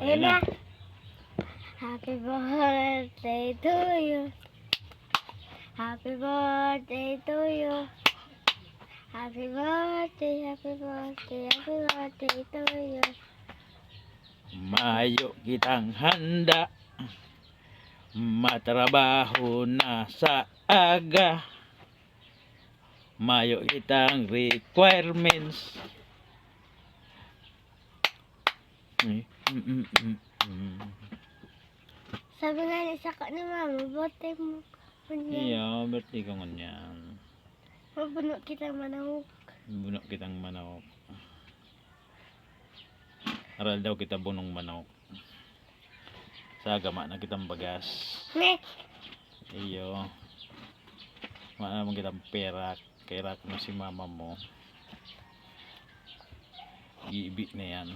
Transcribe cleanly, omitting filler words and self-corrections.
Ayun na. Happy birthday to you. Happy birthday to you. Happy birthday, happy birthday, happy birthday to you. Mayo kitang handa, matrabaho na sa aga. Mayo kitang requirements. Sabi nga ni Saka ni Mama, birthday mo. Iya, birthday ko ngunyan. Mabuno kita manahuk. Bunok kitang manok. Aral daw kita bunong manok. Sa agama na kitang bagas. Nek! Iyo. Wala naman kitang perak. Kaya rak mo si mama mo. Iibig na yan.